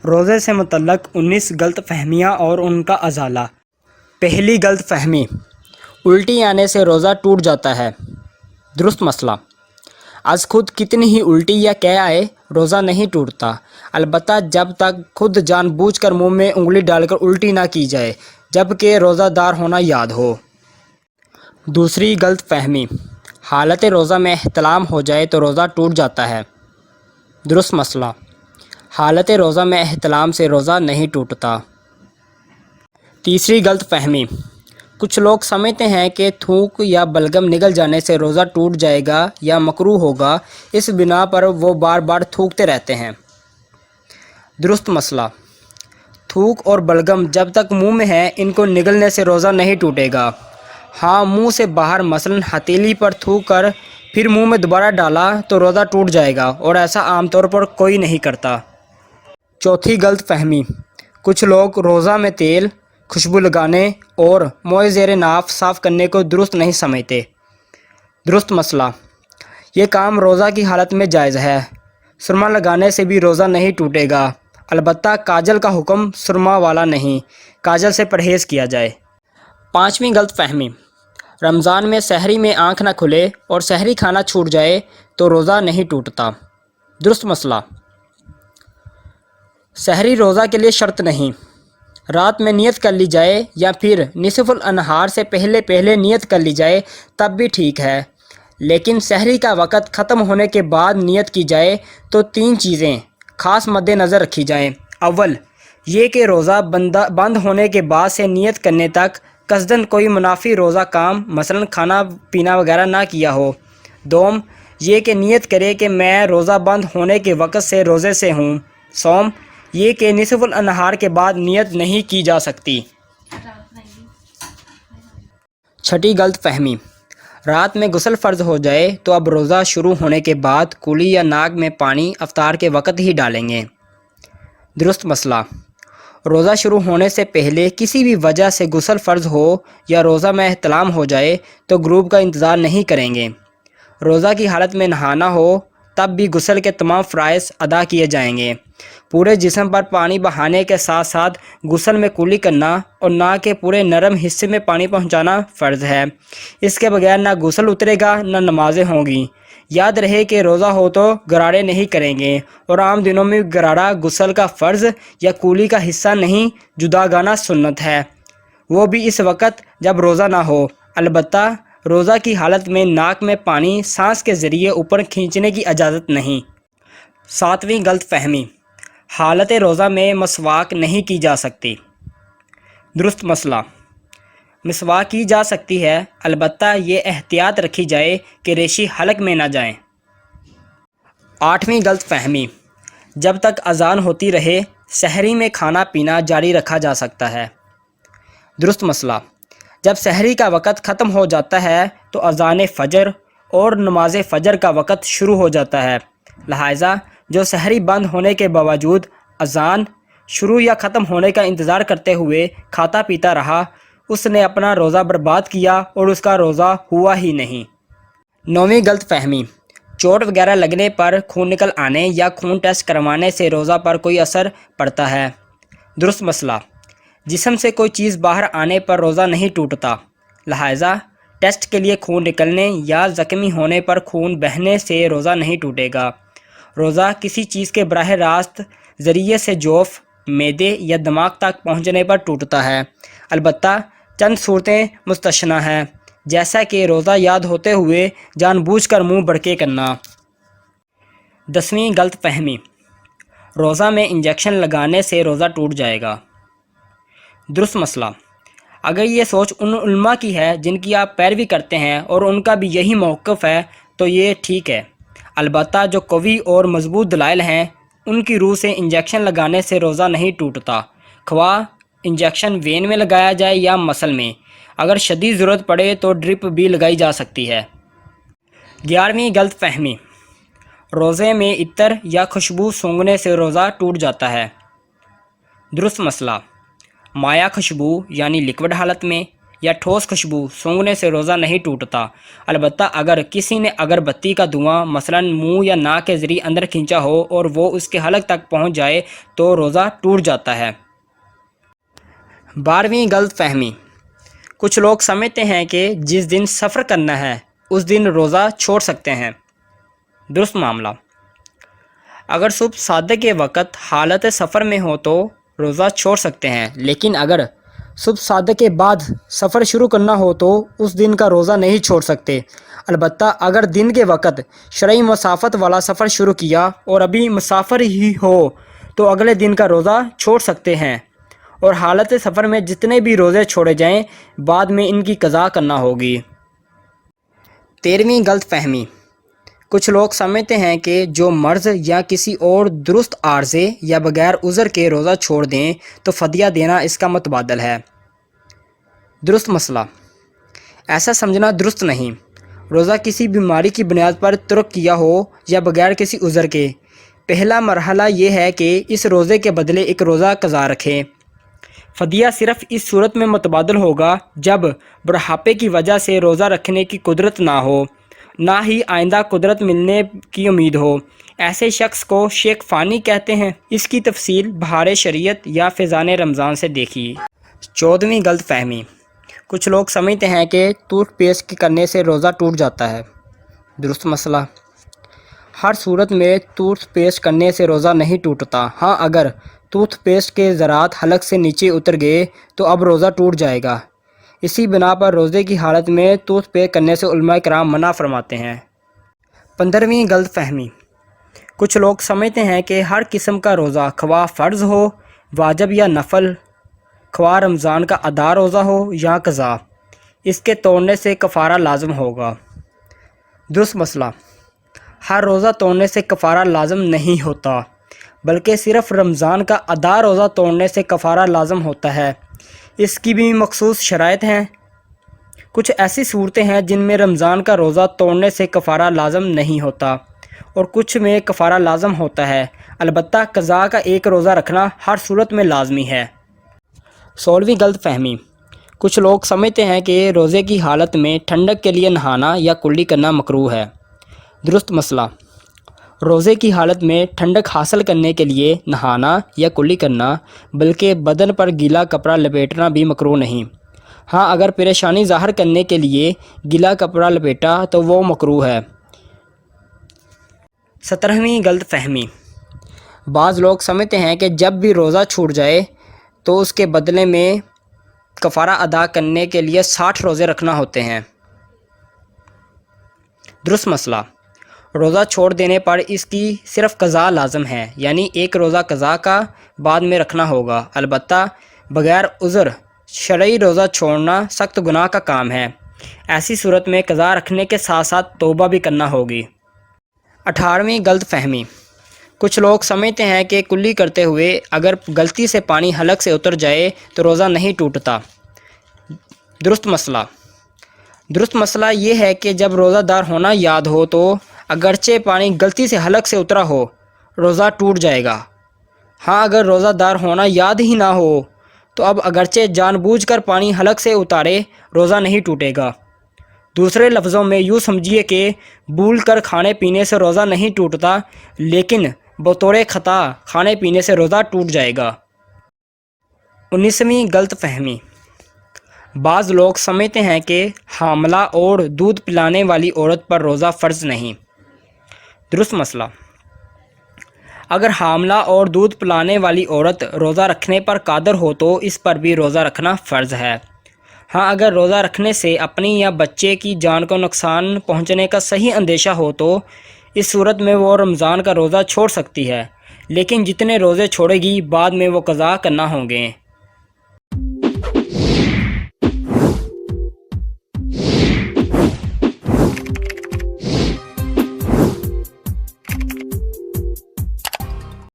روزے سے متعلق 19 غلط فہمیاں اور ان کا ازالہ۔ پہلی غلط فہمی، الٹی آنے سے روزہ ٹوٹ جاتا ہے۔ درست مسئلہ، از خود کتنی ہی الٹی یا قے آئے روزہ نہیں ٹوٹتا، البتہ جب تک خود جان بوجھ کر منہ میں انگلی ڈال کر الٹی نہ کی جائے جبکہ روزہ دار ہونا یاد ہو۔ دوسری غلط فہمی، حالت روزہ میں احتلام ہو جائے تو روزہ ٹوٹ جاتا ہے۔ درست مسئلہ، حالت روزہ میں احتلام سے روزہ نہیں ٹوٹتا۔ تیسری غلط فہمی، کچھ لوگ سمجھتے ہیں کہ تھوک یا بلغم نگل جانے سے روزہ ٹوٹ جائے گا یا مکروہ ہوگا، اس بنا پر وہ بار بار تھوکتے رہتے ہیں۔ درست مسئلہ، تھوک اور بلغم جب تک منہ میں ہے ان کو نگلنے سے روزہ نہیں ٹوٹے گا۔ ہاں، منہ سے باہر مثلاً ہتھیلی پر تھوک کر پھر منہ میں دوبارہ ڈالا تو روزہ ٹوٹ جائے گا، اور ایسا عام طور پر کوئی نہیں کرتا۔ چوتھی غلط فہمی، کچھ لوگ روزہ میں تیل، خوشبو لگانے اور موئے زیر ناف صاف کرنے کو درست نہیں سمجھتے۔ درست مسئلہ، یہ کام روزہ کی حالت میں جائز ہے۔ سرما لگانے سے بھی روزہ نہیں ٹوٹے گا، البتہ کاجل کا حکم سرما والا نہیں، کاجل سے پرہیز کیا جائے۔ پانچویں غلط فہمی، رمضان میں سحری میں آنکھ نہ کھلے اور سحری کھانا چھوٹ جائے تو روزہ نہیں ٹوٹتا۔ درست مسئلہ، سحری روزہ کے لیے شرط نہیں، رات میں نیت کر لی جائے یا پھر نصف النہار سے پہلے پہلے نیت کر لی جائے تب بھی ٹھیک ہے، لیکن سحری کا وقت ختم ہونے کے بعد نیت کی جائے تو 3 چیزیں خاص مد نظر رکھی جائیں۔ اول یہ کہ روزہ بند ہونے کے بعد سے نیت کرنے تک قصداً کوئی منافی روزہ کام مثلاً کھانا پینا وغیرہ نہ کیا ہو۔ دوم یہ کہ نیت کرے کہ میں روزہ بند ہونے کے وقت سے روزے سے ہوں۔ سوم یہ کہ نصف النہار کے بعد نیت نہیں کی جا سکتی۔ چھٹی غلط فہمی، رات میں غسل فرض ہو جائے تو اب روزہ شروع ہونے کے بعد کلی یا ناک میں پانی افطار کے وقت ہی ڈالیں گے۔ درست مسئلہ، روزہ شروع ہونے سے پہلے کسی بھی وجہ سے غسل فرض ہو یا روزہ میں احتلام ہو جائے تو غروب کا انتظار نہیں کریں گے۔ روزہ کی حالت میں نہانا ہو تب بھی غسل کے تمام فرائض ادا کیے جائیں گے۔ پورے جسم پر پانی بہانے کے ساتھ ساتھ غسل میں کلی کرنا اور ناک کے پورے نرم حصے میں پانی پہنچانا فرض ہے۔ اس کے بغیر نہ غسل اترے گا نہ نمازیں ہوں گی۔ یاد رہے کہ روزہ ہو تو غرارے نہیں کریں گے، اور عام دنوں میں غرارہ غسل کا فرض یا کولی کا حصہ نہیں، جداگانہ سنت ہے، وہ بھی اس وقت جب روزہ نہ ہو۔ البتہ روزہ کی حالت میں ناک میں پانی سانس کے ذریعے اوپر کھینچنے کی اجازت نہیں۔ ساتویں غلط فہمی، حالت روزہ میں مسواک نہیں کی جا سکتی۔ درست مسئلہ، مسواک کی جا سکتی ہے، البتہ یہ احتیاط رکھی جائے کہ ریشی حلق میں نہ جائیں۔ آٹھویں غلط فہمی، جب تک اذان ہوتی رہے سحری میں کھانا پینا جاری رکھا جا سکتا ہے۔ درست مسئلہ، جب سحری کا وقت ختم ہو جاتا ہے تو اذان فجر اور نماز فجر کا وقت شروع ہو جاتا ہے، لہٰذا جو سحری بند ہونے کے باوجود اذان شروع یا ختم ہونے کا انتظار کرتے ہوئے کھاتا پیتا رہا، اس نے اپنا روزہ برباد کیا اور اس کا روزہ ہوا ہی نہیں۔ نویں غلط فہمی، چوٹ وغیرہ لگنے پر خون نکل آنے یا خون ٹیسٹ کروانے سے روزہ پر کوئی اثر پڑتا ہے۔ درست مسئلہ، جسم سے کوئی چیز باہر آنے پر روزہ نہیں ٹوٹتا، لہٰذا ٹیسٹ کے لیے خون نکلنے یا زخمی ہونے پر خون بہنے سے روزہ نہیں ٹوٹے گا۔ روزہ کسی چیز کے براہ راست ذریعے سے جوف، معدے یا دماغ تک پہنچنے پر ٹوٹتا ہے، البتہ چند صورتیں مستثنی ہیں، جیسا کہ روزہ یاد ہوتے ہوئے جان بوجھ کر منہ بڑکے کرنا۔ 10ویں غلط فہمی، روزہ میں انجیکشن لگانے سے روزہ ٹوٹ جائے گا۔ درست مسئلہ، اگر یہ سوچ ان علماء کی ہے جن کی آپ پیروی کرتے ہیں اور ان کا بھی یہی موقف ہے تو یہ ٹھیک ہے، البتہ جو قوی اور مضبوط دلائل ہیں ان کی روح سے انجیکشن لگانے سے روزہ نہیں ٹوٹتا، خواہ انجیکشن وین میں لگایا جائے یا مسل میں، اگر شدید ضرورت پڑے تو ڈرپ بھی لگائی جا سکتی ہے۔ 11ویں غلط فہمی، روزے میں عطر یا خوشبو سونگھنے سے روزہ ٹوٹ جاتا ہے۔ درست مسئلہ، مائع خوشبو یعنی لکوڈ حالت میں یا ٹھوس خوشبو سونگھنے سے روزہ نہیں ٹوٹتا، البتہ اگر کسی نے اگربتی کا دھواں مثلاً منہ یا ناک کے ذریعے اندر کھینچا ہو اور وہ اس کے حلق تک پہنچ جائے تو روزہ ٹوٹ جاتا ہے۔ 12ویں غلط فہمی، کچھ لوگ سمجھتے ہیں کہ جس دن سفر کرنا ہے اس دن روزہ چھوڑ سکتے ہیں۔ درست معاملہ، اگر صبح صادق کے وقت حالت سفر میں ہو تو روزہ چھوڑ سکتے ہیں، لیکن اگر صبح صادق کے بعد سفر شروع کرنا ہو تو اس دن کا روزہ نہیں چھوڑ سکتے، البتہ اگر دن کے وقت شرعی مسافت والا سفر شروع کیا اور ابھی مسافر ہی ہو تو اگلے دن کا روزہ چھوڑ سکتے ہیں، اور حالت سفر میں جتنے بھی روزے چھوڑے جائیں بعد میں ان کی قضا کرنا ہوگی۔ 13ویں غلط فہمی، کچھ لوگ سمجھتے ہیں کہ جو مرض یا کسی اور درست عارضے یا بغیر عذر کے روزہ چھوڑ دیں تو فدیہ دینا اس کا متبادل ہے۔ درست مسئلہ، ایسا سمجھنا درست نہیں۔ روزہ کسی بیماری کی بنیاد پر ترک کیا ہو یا بغیر کسی عذر کے، پہلا مرحلہ یہ ہے کہ اس روزے کے بدلے ایک روزہ قضا رکھیں۔ فدیہ صرف اس صورت میں متبادل ہوگا جب بڑھاپے کی وجہ سے روزہ رکھنے کی قدرت نہ ہو، نہ ہی آئندہ قدرت ملنے کی امید ہو۔ ایسے شخص کو شیخ فانی کہتے ہیں۔ اس کی تفصیل بہار شریعت یا فیضان رمضان سے دیکھیے۔ 14ویں غلط فہمی، کچھ لوگ سمجھتے ہیں کہ ٹوتھ پیسٹ کرنے سے روزہ ٹوٹ جاتا ہے۔ درست مسئلہ، ہر صورت میں ٹوتھ پیسٹ کرنے سے روزہ نہیں ٹوٹتا۔ ہاں، اگر ٹوتھ پیسٹ کے ذرات حلق سے نیچے اتر گئے تو اب روزہ ٹوٹ جائے گا۔ اسی بنا پر روزے کی حالت میں ٹوتھ پیسٹ کرنے سے علماء کرام منع فرماتے ہیں۔ 15ویں غلط فہمی، کچھ لوگ سمجھتے ہیں کہ ہر قسم کا روزہ خواہ فرض ہو، واجب یا نفل، خواہ رمضان کا ادا روزہ ہو یا قضا، اس کے توڑنے سے کفارہ لازم ہوگا۔ درست مسئلہ، ہر روزہ توڑنے سے کفارہ لازم نہیں ہوتا، بلکہ صرف رمضان کا ادا روزہ توڑنے سے کفارہ لازم ہوتا ہے۔ اس کی بھی مخصوص شرائط ہیں۔ کچھ ایسی صورتیں ہیں جن میں رمضان کا روزہ توڑنے سے کفارہ لازم نہیں ہوتا اور کچھ میں کفارہ لازم ہوتا ہے، البتہ قضا کا ایک روزہ رکھنا ہر صورت میں لازمی ہے۔ 16ویں غلط فہمی، کچھ لوگ سمجھتے ہیں کہ روزے کی حالت میں ٹھنڈک کے لیے نہانا یا کلی کرنا مکروہ ہے۔ درست مسئلہ، روزے کی حالت میں ٹھنڈک حاصل کرنے کے لیے نہانا یا کلی کرنا بلکہ بدن پر گیلا کپڑا لپیٹنا بھی مکروہ نہیں۔ ہاں، اگر پریشانی ظاہر کرنے کے لیے گیلا کپڑا لپیٹا تو وہ مکروہ ہے۔ 17ویں غلط فہمی، بعض لوگ سمجھتے ہیں کہ جب بھی روزہ چھوٹ جائے تو اس کے بدلے میں کفارہ ادا کرنے کے لیے 60 روزے رکھنا ہوتے ہیں۔ درست مسئلہ، روزہ چھوڑ دینے پر اس کی صرف قضا لازم ہے، یعنی ایک روزہ قضا کا بعد میں رکھنا ہوگا، البتہ بغیر عذر شرعی روزہ چھوڑنا سخت گناہ کا کام ہے۔ ایسی صورت میں قضا رکھنے کے ساتھ ساتھ توبہ بھی کرنا ہوگی۔ 18ویں غلط فہمی، کچھ لوگ سمجھتے ہیں کہ کلی کرتے ہوئے اگر غلطی سے پانی حلق سے اتر جائے تو روزہ نہیں ٹوٹتا۔ درست مسئلہ یہ ہے کہ جب روزہ دار ہونا یاد ہو تو اگرچہ پانی غلطی سے حلق سے اترا ہو روزہ ٹوٹ جائے گا۔ ہاں، اگر روزہ دار ہونا یاد ہی نہ ہو تو اب اگرچہ جان بوجھ کر پانی حلق سے اتارے روزہ نہیں ٹوٹے گا۔ دوسرے لفظوں میں یوں سمجھیے کہ بھول کر کھانے پینے سے روزہ نہیں ٹوٹتا، لیکن بطور خطا کھانے پینے سے روزہ ٹوٹ جائے گا۔ 19ویں غلط فہمی، بعض لوگ سمجھتے ہیں کہ حاملہ اور دودھ پلانے والی عورت پر روزہ فرض نہیں۔ درست مسئلہ، اگر حاملہ اور دودھ پلانے والی عورت روزہ رکھنے پر قادر ہو تو اس پر بھی روزہ رکھنا فرض ہے۔ ہاں، اگر روزہ رکھنے سے اپنی یا بچے کی جان کو نقصان پہنچنے کا صحیح اندیشہ ہو تو اس صورت میں وہ رمضان کا روزہ چھوڑ سکتی ہے، لیکن جتنے روزے چھوڑے گی بعد میں وہ قضا کرنا ہوں گے۔